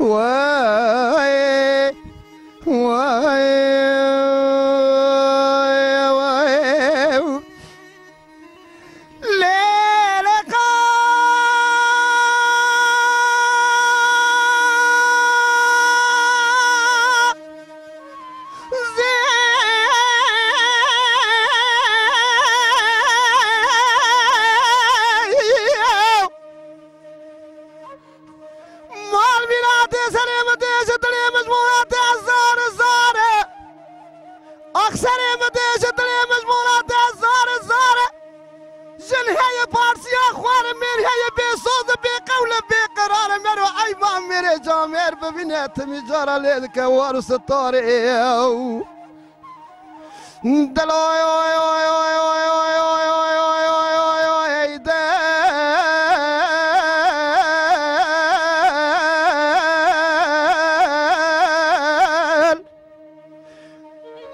واي واي تمجار عليك وارث الطارق دلوي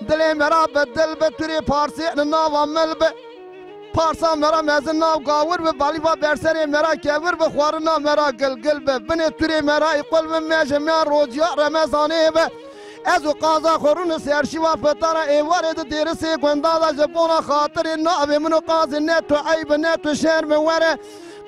دلي مرا بدل بتري فارسي ناوا ملب پارسا مرا مزنا قاور ببالي برسري مرا كبر بخوارنا مرا قلب بني تري مرا يقول من مجمع روجيا رمضاني به ازو قازا خورون سيرشي وفترة ايوارد ديرسي قندادا جبونا خاطر النابي منو قاز النت وعيب النت وشير من ورا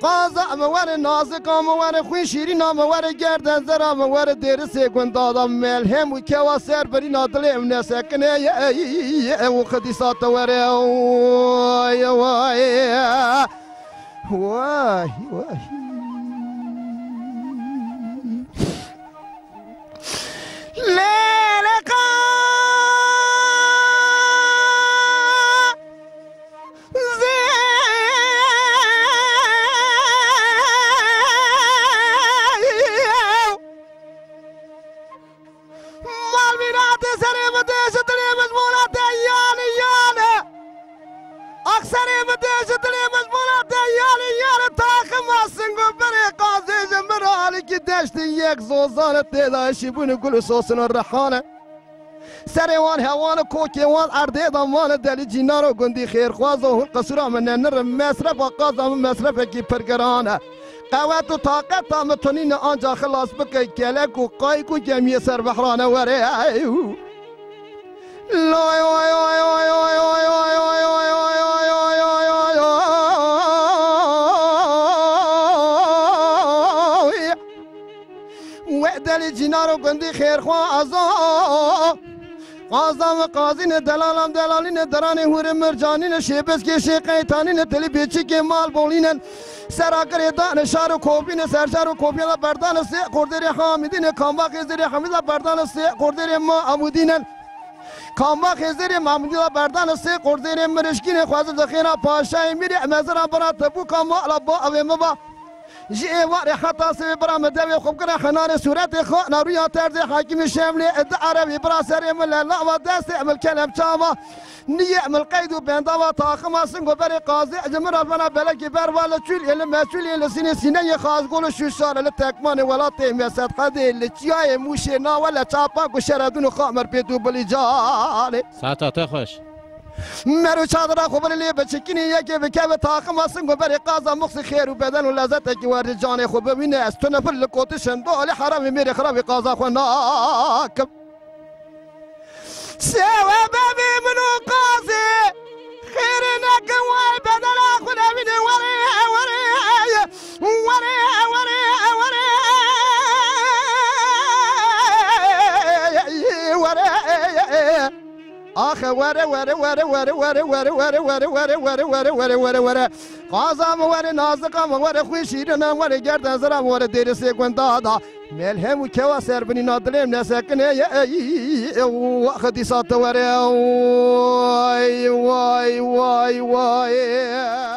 قازا موار نازقا موار خوي شيرينا موار گردن زرا موار ديرسي قندادا ملهم وكوا سير بري نادلي من ساكنه يا وخديسات ورا واي واي واي واي ليلك یک زوزان تداشی بون گل سوسن الرحانه سریوان هوان کوکیوان ارده دامان دلی جینارو گندی خیرخواز و قصرا من نر مصرف و قازم مصرف کی پرگرانه قوت و طاقت متونین آنجا خلاص بکی کلک و قایق و جمعی سر بحرانه وره لای وای وای وای وای وای وای وای دلی جینارو گندی خیرخواه ازا قازم قازین دلالم دلالین دران هور مرجانین شیبس که شیقیتانین تلی بیچی که مال بولین سراکر دان شارو کوبین سرشارو کوبین بردان سی قردری حامدین کامبا خیزری حمیدہ بردان سی قردری ما عمودین کامبا خیزری محمودی بردان سی قردری مرشکین خوازم دخینا پاشای میری مزران برا تبو کامبا لبا اوی مبا جي واري حتى سي برام دبي خوب كنا خنان سورة خو نرويا ترد حاكم شامل عربي برا سري من لا وداس يعمل كلام شاما نيعمل قيد بين دوا طاقم سنغو بري قاضي جمر الفنا بلكي بر ولا تشيل الا ما تشيل الا سنه خاص قول شو صار للتكمان ولا تيم سد قدي اللي موشنا ولا تشابا وشردون خامر بيدو بالجال ساعات خوش مرو چادر خوبر لی بچکینی یکی بکه طاقم اسن گبر قازم مخص خیر و بدن و لذت کی ور جان خوب ببینه است تو نفل لقوتشن دول حرام میری خراب قازا خو ناک سوا ببی منو قازی خیر نک وای بدن خو نبینه وره وره وره وره وره آخ وره وره وره وره وره وره وره وره وره وره وره وره وره وره قازم وره نازقم وره خوی شیرنم وره گردن زرم وره دیر سیگون دادا ملهم و کوا سر بنی نادلیم نسکنه وقتی سات وره وای وای وای وای